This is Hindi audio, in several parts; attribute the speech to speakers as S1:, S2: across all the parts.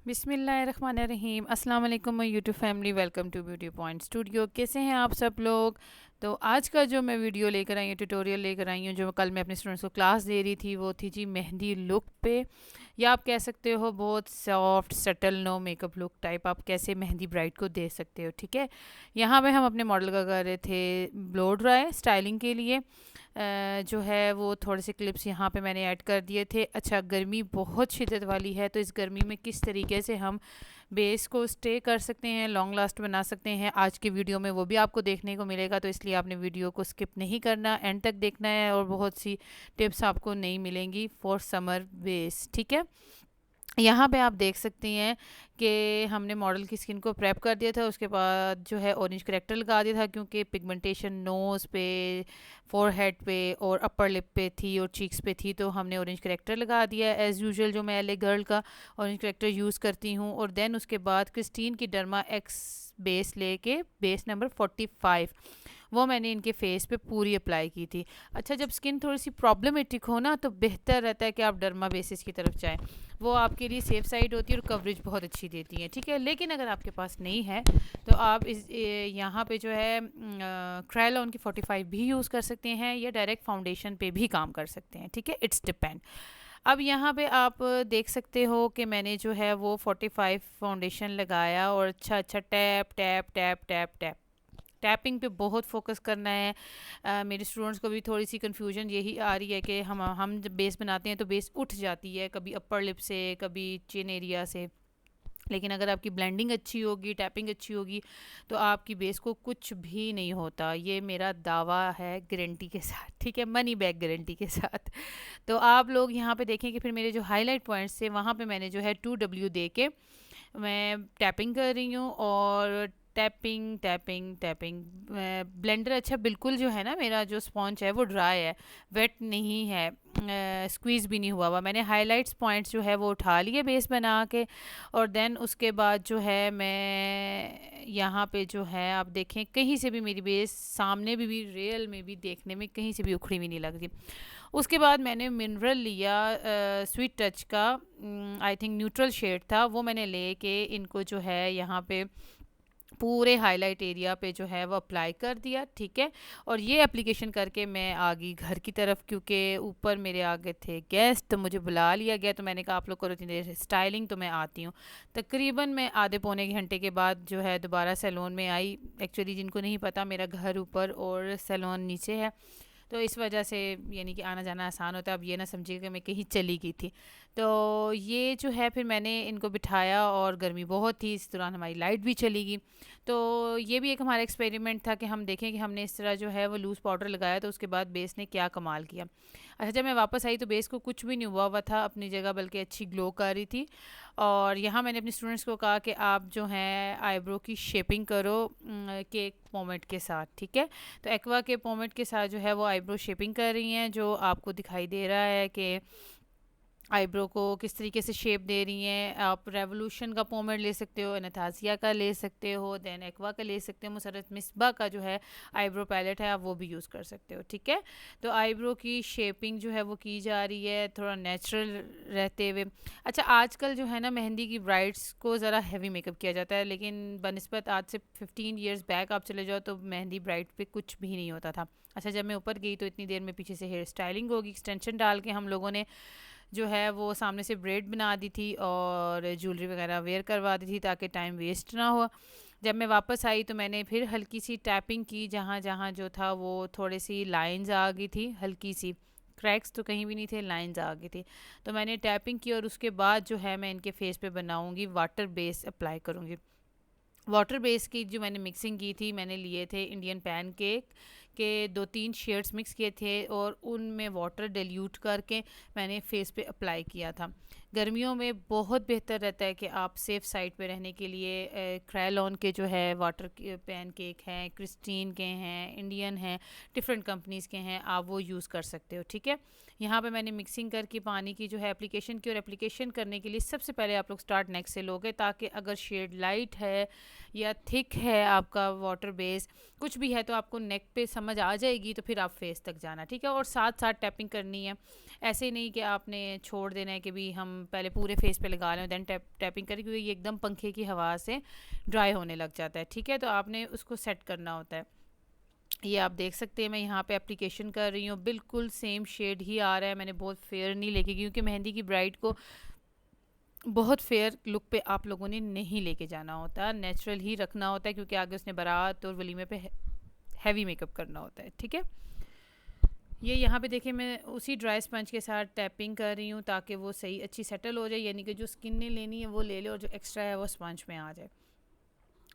S1: बिस्मिल्लाहिर्रहमानिर्रहीम। अस्सलाम वालेकुम my YouTube family, welcome to Beauty Point Studio. कैसे हैं आप सब लोग? तो आज का जो मैं वीडियो लेकर आई हूँ, ट्यूटोरियल लेकर आई हूँ, जो कल मैं अपने स्टूडेंट्स को क्लास दे रही थी, वो थी जी मेहंदी लुक पे, या आप कह सकते हो बहुत soft subtle no makeup look type आप कैसे मेहंदी ब्राइड को दे सकते हो। ठीक है, यहाँ पे हम अपने मॉडल का कर रहे थे ब्लो ड्राई स्टाइलिंग के लिए। जो है वो थोड़े से क्लिप्स यहाँ पे मैंने ऐड कर दिए थे। अच्छा, गर्मी बहुत शिद्दत वाली है, तो इस गर्मी में किस तरीके से हम बेस को स्टे कर सकते हैं, लॉन्ग लास्ट बना सकते हैं, आज की वीडियो में वो भी आपको देखने को मिलेगा। तो इसलिए आपने वीडियो को स्किप नहीं करना, एंड तक देखना है, और बहुत सी टिप्स आपको नहीं मिलेंगी फॉर समर बेस। ठीक है, यहाँ पे आप देख सकती हैं कि हमने मॉडल की स्किन को प्रेप कर दिया था, उसके बाद जो है ऑरेंज करेक्टर लगा दिया था, क्योंकि पिगमेंटेशन नोज़ पे, फोरहेड पे और अपर लिप पे थी और चीक्स पे थी, तो हमने ऑरेंज करेक्टर लगा दिया एज़ यूजुअल, जो मैं एल गर्ल का ऑरेंज करेक्टर यूज़ करती हूँ। और देन उसके बाद क्रिस्टीन की डर्मा एक्स बेस लेके बेस नंबर 45 वो मैंने इनके फेस पे पूरी अप्लाई की थी। अच्छा, जब स्किन थोड़ी सी प्रॉब्लमेटिक हो ना, तो बेहतर रहता है कि आप डर्मा बेसिस की तरफ जाएं, वो आपके लिए सेफ साइड होती है और कवरेज बहुत अच्छी देती है। ठीक है, लेकिन अगर आपके पास नहीं है तो आप इस यहाँ पे जो है क्रायोलॉन की 45 भी यूज़ कर सकते हैं, या डायरेक्ट फाउंडेशन पे भी काम कर सकते हैं। ठीक है, इट्स डिपेंड। अब यहाँ पे आप देख सकते हो कि मैंने जो है वो 45 फाउंडेशन लगाया, और अच्छा अच्छा tap tap tap tap tap tapping पे बहुत फोकस करना है। मेरे स्टूडेंट्स को भी थोड़ी सी कन्फ्यूजन यही आ रही है कि हम जब बेस बनाते हैं तो बेस उठ जाती है, कभी अपर लिप से, कभी चिन एरिया से। लेकिन अगर आपकी ब्लेंडिंग अच्छी होगी, टैपिंग अच्छी होगी, तो आपकी बेस को कुछ भी नहीं होता। ये मेरा दावा है गारंटी के साथ। ठीक है, मनी बैक गारंटी के साथ। तो आप लोग यहाँ पे देखें कि फिर मेरे जो हाईलाइट पॉइंट्स थे, वहाँ पे मैंने जो है 2W दे के मैं टैपिंग कर रही हूँ, और टैपिंग टैपिंग टैपिंग। ब्लेंडर अच्छा बिल्कुल जो है ना, मेरा जो स्पॉन्ज है वो ड्राई है, वेट नहीं है, स्क्वीज़ भी नहीं हुआ हुआ। मैंने हाइलाइट्स पॉइंट्स जो है वो उठा लिए बेस बना के, और देन उसके बाद जो है मैं यहाँ पे जो है आप देखें, कहीं से भी मेरी बेस सामने भी रियल में भी देखने में कहीं से भी उखड़ी भी नहीं लगती। उसके बाद मैंने मिनरल लिया स्वीट टच का, आई थिंक न्यूट्रल शेड था, वो मैंने लेके इनको जो है यहाँ पे पूरे हाईलाइट एरिया पे जो है वो अप्लाई कर दिया। ठीक है, और ये एप्लीकेशन करके मैं आ गई घर की तरफ, क्योंकि ऊपर मेरे आगे थे गेस्ट, तो मुझे बुला लिया गया। तो मैंने कहा आप लोग करो इतनी देर स्टाइलिंग, तो मैं आती हूँ। तकरीबन मैं आधे पौने घंटे के बाद जो है दोबारा सैलून में आई। एक्चुअली जिनको नहीं पता, मेरा घर ऊपर और सैलून नीचे है, तो इस वजह से यानी कि आना जाना आसान होता है। अब ये ना समझिए कि मैं कहीं चली गई थी। तो ये जो है फिर मैंने इनको बिठाया, और गर्मी बहुत थी, इस दौरान हमारी लाइट भी चली गई। तो ये भी एक हमारा एक्सपेरिमेंट था कि हम देखें कि हमने इस तरह जो है वो लूज़ पाउडर लगाया, तो उसके बाद बेस ने क्या कमाल किया। अच्छा, जब मैं वापस आई तो बेस को कुछ भी नहीं हुआ हुआ था अपनी जगह, बल्कि अच्छी ग्लो कर रही थी। और यहाँ मैंने अपने स्टूडेंट्स को कहा कि आप जो हैं आईब्रो की शेपिंग करो केक पोमेट के साथ। ठीक है, तो एक्वा के पोमेट के साथ जो है वो आईब्रो शेपिंग कर रही हैं, जो आपको दिखाई दे रहा है कि आईब्रो को किस तरीके से शेप दे रही हैं। आप रेवोल्यूशन का पोमेड ले सकते हो, एनाथासिया का ले सकते हो, देन एक्वा का ले सकते हो, मुसरत मिसबा का जो है आईब्रो पैलेट है, आप वो भी यूज़ कर सकते हो। ठीक है, तो आईब्रो की शेपिंग जो है वो की जा रही है थोड़ा नेचुरल रहते हुए। अच्छा, आजकल जो है ना मेहंदी की ब्राइड्स को ज़रा हैवी मेकअप किया जाता है, लेकिन बनस्बत आज से 15 ईयर्स बैक आप चले जाओ तो मेहंदी ब्राइड पे कुछ भी नहीं होता था। अच्छा, जब मैं ऊपर गई तो इतनी देर में पीछे से हेयर स्टाइलिंग होगी, एक्सटेंशन डाल के हम लोगों ने जो है वो सामने से ब्रेड बना दी थी, और ज्वेलरी वगैरह वेयर करवा दी थी, ताकि टाइम वेस्ट ना हो। जब मैं वापस आई तो मैंने फिर हल्की सी टैपिंग की, जहाँ जहाँ जो था वो थोड़ी सी लाइंस आ गई थी, हल्की सी क्रैक्स तो कहीं भी नहीं थे, लाइंस आ गई थी। तो मैंने टैपिंग की, और उसके बाद जो है मैं इनके फेस पे बनाऊंगी, वाटर बेस अप्लाई करूँगी। वाटर बेस की जो मैंने मिक्सिंग की थी, मैंने लिए थे इंडियन पैन केक के 2-3 शेड्स मिक्स किए थे, और उनमें वाटर डिल्यूट करके मैंने फेस पे अप्लाई किया था। गर्मियों में बहुत बेहतर रहता है कि आप सेफ़ साइड पे रहने के लिए क्रायोलॉन के जो है वाटर पैन केक हैं, क्रिस्टीन के हैं, इंडियन हैं, डिफरेंट कंपनीज़ के हैं, आप वो यूज़ कर सकते हो। ठीक है, यहाँ पे मैंने मिक्सिंग करके पानी की जो है एप्लीकेशन की, और एप्लीकेशन करने के लिए सबसे पहले आप लोग स्टार्ट नेक से लोगे, ताकि अगर शेड लाइट है या थिक है आपका वाटर बेस कुछ भी है, तो आपको नेक पे समझ आ जाएगी, तो फिर आप फेस तक जाना। ठीक है, और साथ साथ टैपिंग करनी है। ऐसे नहीं कि आपने छोड़ देना है कि भी हम पहले पूरे फेस पे लगा लें, देन टैपिंग करें, क्योंकि ये एकदम पंखे की हवा से ड्राई होने लग जाता है। ठीक है, तो आपने उसको सेट करना होता है। ये आप देख सकते हैं, मैं यहाँ पे एप्लीकेशन कर रही हूँ, बिल्कुल सेम शेड ही आ रहा है। मैंने बहुत फेयर नहीं लेके, क्योंकि मेहंदी की ब्राइड को बहुत फेयर लुक पे आप लोगों ने नहीं लेके जाना होता, नेचुरल ही रखना होता है, क्योंकि आगे उसने बारात और वलीमे पे हैवी मेकअप करना होता है। ठीक है, ये यहाँ पे देखिए मैं उसी ड्राई स्पंज के साथ टैपिंग कर रही हूँ, ताकि वो सही अच्छी सेटल हो जाए, यानी कि जो स्किन ने लेनी है वो ले ले और जो एक्स्ट्रा है वो स्पंज में आ जाए।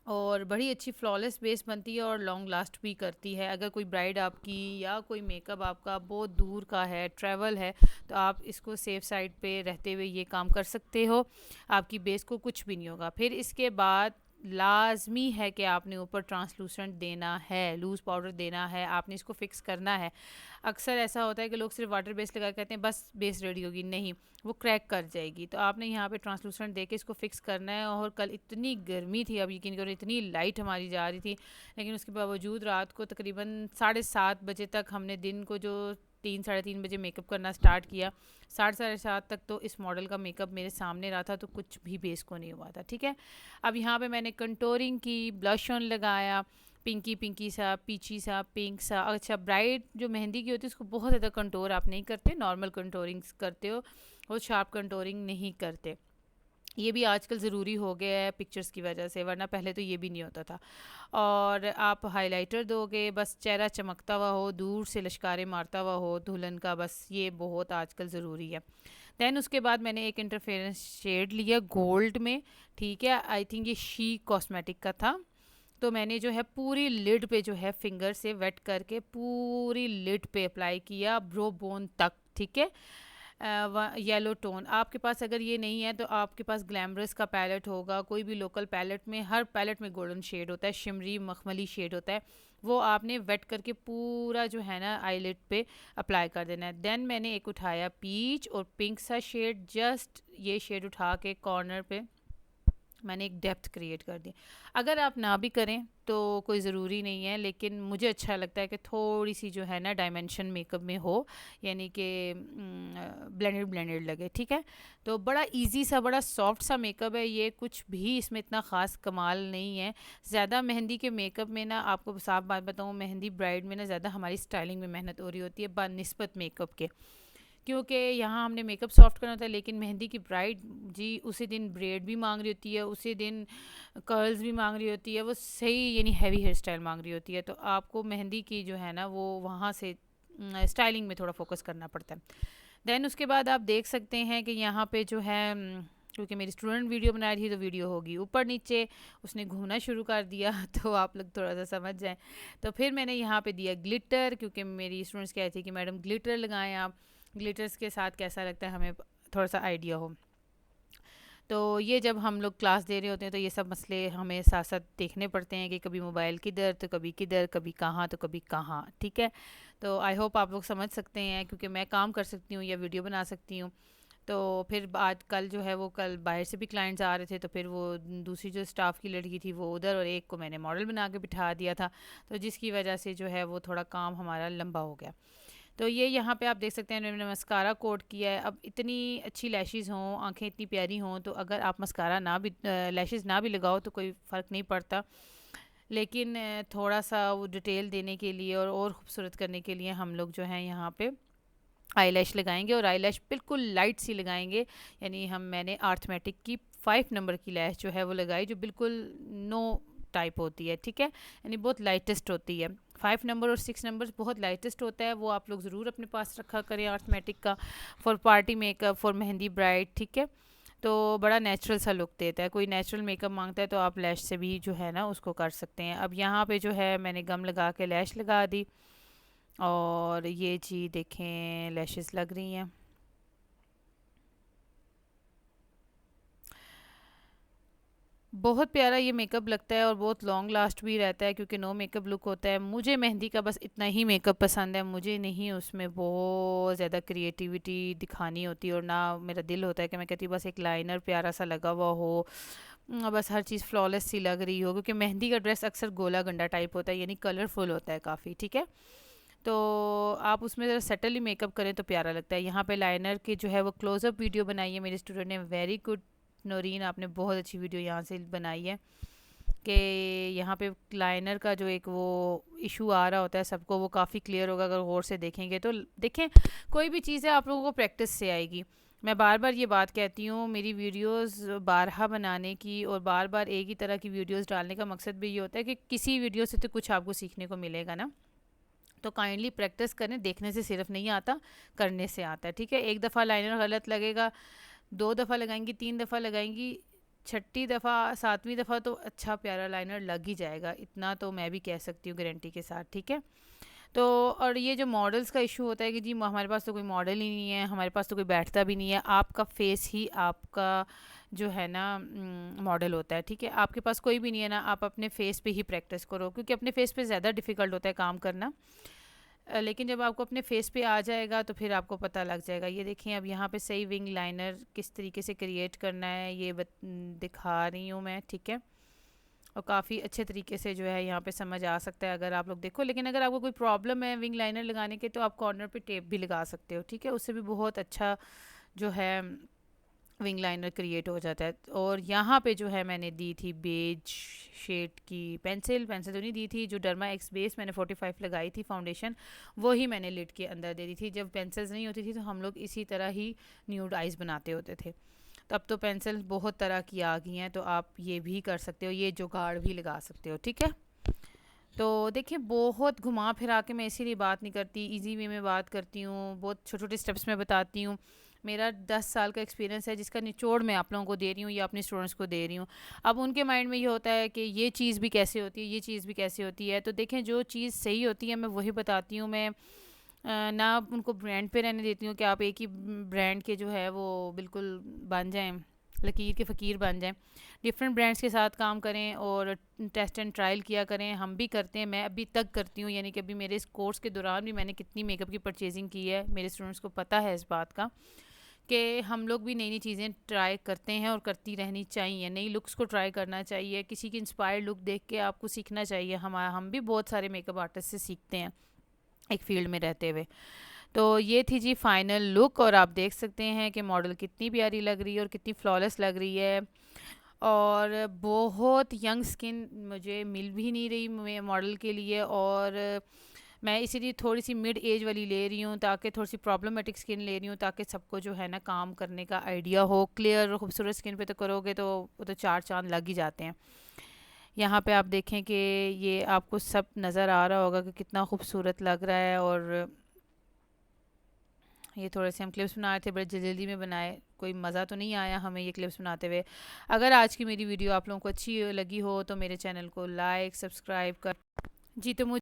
S1: और बड़ी अच्छी फ्लॉलेस बेस बनती है और लॉन्ग लास्ट भी करती है। अगर कोई ब्राइड आपकी या कोई मेकअप आपका बहुत दूर का है, ट्रैवल है, तो आप इसको सेफ साइड पे रहते हुए ये काम कर सकते हो, आपकी बेस को कुछ भी नहीं होगा। फिर इसके बाद लाजमी है कि आपने ऊपर ट्रांसलूसेंट देना है, लूज़ पाउडर देना है, आपने इसको फिक्स करना है। अक्सर ऐसा होता है कि लोग सिर्फ वाटर बेस लगा कहते हैं बस बेस रेडी होगी, नहीं, वो क्रैक कर जाएगी। तो आपने यहाँ पे ट्रांसलूसेंट दे के इसको फिक्स करना है। और कल इतनी गर्मी थी, अब यकीन करो इतनी लाइट हमारी जा रही थी, लेकिन उसके बावजूद रात को तकरीबन 7:30 बजे तक हमने दिन को जो 3-3:30 बजे मेकअप करना स्टार्ट किया, 7:30 तक तो इस मॉडल का मेकअप मेरे सामने रहा था, तो कुछ भी बेस को नहीं हुआ था। ठीक है, अब यहाँ पे मैंने कंटोरिंग की, ब्लश ऑन लगाया, पिंकी पिंकी सा, पीची सा, पिंक सा। अच्छा, ब्राइड जो मेहंदी की होती है उसको बहुत ज़्यादा कंटोर आप नहीं करते, नॉर्मल कंटोरिंग करते हो, और शार्प कंटोरिंग नहीं करते। ये भी आजकल ज़रूरी हो गया है पिक्चर्स की वजह से, वरना पहले तो ये भी नहीं होता था। और आप हाइलाइटर दोगे, बस चेहरा चमकता हुआ हो, दूर से लश्कारे मारता हुआ हो दुल्हन का, बस ये बहुत आजकल ज़रूरी है। दैन उसके बाद मैंने एक इंटरफेरेंस शेड लिया गोल्ड में। ठीक है, आई थिंक ये शी कॉस्मेटिक का था। तो मैंने जो है पूरी लिड पे जो है फिंगर से वेट करके पूरी लिड पे अप्लाई किया, ब्रो बोन तक। ठीक है, येलो टोन आपके पास अगर ये नहीं है तो आपके पास ग्लैमरस का पैलेट होगा, कोई भी लोकल पैलेट में, हर पैलेट में गोल्डन शेड होता है, शिमरी मखमली शेड होता है, वो आपने वेट करके पूरा जो है ना आईलिड पे अप्लाई कर देना है। देन मैंने एक उठाया पीच और पिंक सा शेड, जस्ट ये शेड उठा के कॉर्नर पे मैंने एक डेप्थ क्रिएट कर दी। अगर आप ना भी करें तो कोई ज़रूरी नहीं है, लेकिन मुझे अच्छा लगता है कि थोड़ी सी जो है ना डायमेंशन मेकअप में हो, यानी कि ब्लेंडेड ब्लेंडेड लगे। ठीक है, तो बड़ा इजी सा, बड़ा सॉफ्ट सा मेकअप है ये, कुछ भी इसमें इतना ख़ास कमाल नहीं है। ज़्यादा मेहंदी के मेकअप में ना, आपको साफ बात बताऊँ, मेहंदी ब्राइड में ना ज़्यादा हमारी स्टाइलिंग में मेहनत हो रही होती है बनिस्बत मेकअप के, क्योंकि यहाँ हमने मेकअप सॉफ्ट करना होता है, लेकिन मेहंदी की ब्राइड जी उसी दिन ब्रेड भी मांग रही होती है, उसी दिन कर्ल्स भी मांग रही होती है, वो सही यानी हैवी हेयर स्टाइल मांग रही होती है। तो आपको मेहंदी की जो है ना वो वहाँ से स्टाइलिंग में थोड़ा फोकस करना पड़ता है। देन उसके बाद आप देख सकते हैं कि यहाँ पे जो है क्योंकि मेरी स्टूडेंट वीडियो बना रही थी तो वीडियो होगी ऊपर नीचे, उसने घूमना शुरू कर दिया तो आप लोग थोड़ा सा समझ जाएं। तो फिर मैंने यहाँ पे दिया ग्लिटर, क्योंकि मेरी स्टूडेंट्स कह रही थी कि मैडम ग्लिटर लगाएं आप, ग्लिटर्स के साथ कैसा लगता है हमें थोड़ा सा आइडिया हो। तो ये जब हम लोग क्लास दे रहे होते हैं तो ये सब मसले हमें साथ साथ देखने पड़ते हैं कि कभी मोबाइल किधर तो कभी किधर, कभी कहाँ तो कभी कहाँ। ठीक है, तो आई होप आप लोग समझ सकते हैं, क्योंकि मैं काम कर सकती हूँ या वीडियो बना सकती हूँ। तो फिर आज कल जो है वो कल बाहर से भी क्लाइंट्स आ रहे थे, तो फिर वो दूसरी जो स्टाफ की लड़की थी वो उधर, और एक को मैंने मॉडल बना के बिठा दिया था, तो जिसकी वजह से जो है वो थोड़ा काम हमारा लंबा हो गया। तो ये यहाँ पे आप देख सकते हैं मैंने मस्कारा कोट किया है। अब इतनी अच्छी लैशेज़ हों, आंखें इतनी प्यारी हों, तो अगर आप मस्कारा ना भी लैशेज़ ना भी लगाओ तो कोई फ़र्क नहीं पड़ता, लेकिन थोड़ा सा वो डिटेल देने के लिए और ख़ूबसूरत करने के लिए हम लोग जो हैं यहाँ पे आईलैश लगाएंगे, और आईलैश बिल्कुल लाइट सी लगाएंगे। यानी मैंने आर्थमेटिक की 5 नंबर की लैश जो है वो लगाई, जो बिल्कुल नो टाइप होती है। ठीक है, यानी बहुत लाइटेस्ट होती है। 5 नंबर और 6 नंबर बहुत लाइटेस्ट होता है, वो आप लोग ज़रूर अपने पास रखा करें आर्थमेटिक का, for party makeup, for mehndi bride. ठीक है, तो बड़ा नेचुरल सा लुक देता है। कोई नेचुरल मेकअप मांगता है तो आप लैश से भी जो है ना उसको कर सकते हैं। अब यहाँ पे जो है मैंने गम लगा के लैश लगा दी, और ये जी देखें लैशेस लग रही हैं। बहुत प्यारा ये मेकअप लगता है और बहुत लॉन्ग लास्ट भी रहता है, क्योंकि नो मेकअप लुक होता है। मुझे मेहंदी का बस इतना ही मेकअप पसंद है, मुझे नहीं उसमें बहुत ज़्यादा क्रिएटिविटी दिखानी होती, और ना मेरा दिल होता है कि मैं कहती हूँ बस एक लाइनर प्यारा सा लगा हुआ हो, बस हर चीज़ फ्लॉलेस सी लग रही हो, क्योंकि मेहंदी का ड्रेस अक्सर गोला गंडा टाइप होता है, यानी कलरफुल होता है काफ़ी। ठीक है, तो आप उसमें ज़रा सटली मेकअप करें तो प्यारा लगता है। यहाँ पे लाइनर की जो है वो क्लोज़अप वीडियो बनाई है मेरे स्टूडेंट ने, वेरी गुड नौरीन, आपने बहुत अच्छी वीडियो यहाँ से बनाई है कि यहाँ पे लाइनर का जो एक वो इशू आ रहा होता है सबको, वो काफ़ी क्लियर होगा अगर गौर से देखेंगे तो। देखें, कोई भी चीज़ है आप लोगों को प्रैक्टिस से आएगी। मैं बार बार ये बात कहती हूँ, मेरी वीडियोस बारहा बनाने की और बार बार एक ही तरह की वीडियोस डालने का मकसद भी ये होता है कि किसी वीडियो से तो कुछ आपको सीखने को मिलेगा ना। तो काइंडली प्रैक्टिस करें, देखने से सिर्फ नहीं आता, करने से आता है, ठीक है। एक दफ़ा लाइनर गलत लगेगा, 2 दफ़ा लगाएंगी, 3 दफ़ा लगाएंगी, छठी दफ़ा, 7वीं दफ़ा तो अच्छा प्यारा लाइनर लग ही जाएगा, इतना तो मैं भी कह सकती हूँ गारंटी के साथ, ठीक है। तो और ये जो मॉडल्स का इशू होता है कि जी हमारे पास तो कोई मॉडल ही नहीं है, हमारे पास तो कोई बैठता भी नहीं है, आपका फेस ही आपका जो है ना मॉडल होता है, ठीक है। आपके पास कोई भी नहीं है ना, आप अपने फेस पे ही प्रैक्टिस करो, क्योंकि अपने फेस पे ज़्यादा डिफ़िकल्ट होता है काम करना। लेकिन जब आपको अपने फेस पे आ जाएगा तो फिर आपको पता लग जाएगा। ये देखिए अब यहाँ पे सही विंग लाइनर किस तरीके से क्रिएट करना है ये दिखा रही हूँ मैं, ठीक है। और काफ़ी अच्छे तरीके से जो है यहाँ पे समझ आ सकता है अगर आप लोग देखो। लेकिन अगर आपको कोई प्रॉब्लम है विंग लाइनर लगाने के तो आप कॉर्नर पे टेप भी लगा सकते हो, ठीक है, उससे भी बहुत अच्छा जो है विंग लाइनर क्रिएट हो जाता है। और यहाँ पे जो है मैंने दी थी बेज शेड की पेंसिल, पेंसिल तो नहीं दी थी, जो डर्मा एक्स बेस मैंने 45 लगाई थी फाउंडेशन, वो ही मैंने लिड के अंदर दे दी थी। जब पेंसिल्स नहीं होती थी तो हम लोग इसी तरह ही न्यूड आइज बनाते होते थे। तो अब तो पेंसिल बहुत तरह की आ गई हैं, तो आप ये भी कर सकते हो, ये जुगाड़ भी लगा सकते हो, ठीक है। तो देखिए बहुत घुमा फिरा के मैं इसीलिए बात नहीं करती, इजी वे में बात करती हूँ, बहुत छोटे छोटे स्टेप्स में बताती हूँ। मेरा 10 साल का एक्सपीरियंस है जिसका निचोड़ मैं आप लोगों को दे रही हूँ या अपने स्टूडेंट्स को दे रही हूँ। अब उनके माइंड में ये होता है कि ये चीज़ भी कैसे होती है, ये चीज़ भी कैसे होती है। तो देखें जो चीज़ सही होती है मैं वही बताती हूँ। मैं ना उनको ब्रांड पे रहने देती हूँ कि आप एक ही ब्रांड के जो है वो बिल्कुल बन जाएं, लकीर के फ़कीर बन जाएं। डिफरेंट ब्रांड्स के साथ काम करें और टेस्ट एंड ट्रायल किया करें, हम भी करते हैं, मैं अभी तक करती हूँ। यानी कि अभी मेरे इस कोर्स के दौरान भी मैंने कितनी मेकअप की परचेजिंग की है, मेरे स्टूडेंट्स को पता है इस बात का कि हम लोग भी नई नई चीज़ें ट्राई करते हैं और करती रहनी चाहिए। नई लुक्स को ट्राई करना चाहिए, किसी की इंस्पायर्ड लुक देख के आपको सीखना चाहिए। हम भी बहुत सारे मेकअप आर्टिस्ट से सीखते हैं एक फील्ड में रहते हुए। तो ये थी जी फाइनल लुक, और आप देख सकते हैं कि मॉडल कितनी प्यारी लग रही है और कितनी फ्लॉलेस लग रही है। और बहुत यंग स्किन मुझे मिल भी नहीं रही मॉडल के लिए, और मैं इसीलिए थोड़ी सी मिड एज वाली ले रही हूँ, ताकि थोड़ी सी प्रॉब्लमेटिक स्किन ले रही हूँ, ताकि सबको जो है ना काम करने का आइडिया हो। क्लियर और खूबसूरत स्किन पे तो करोगे तो वो तो चार चांद लग ही जाते हैं। यहाँ पे आप देखें कि ये आपको सब नज़र आ रहा होगा कि कितना खूबसूरत लग रहा है। और ये थोड़े से हम क्लिप्स बना रहे थे, बड़े जल्दी में बनाए, कोई मज़ा तो नहीं आया हमें ये क्लिप्स बनाते हुए। अगर आज की मेरी वीडियो आप लोगों को अच्छी लगी हो तो मेरे चैनल को लाइक सब्सक्राइब कर जी। तो मुझे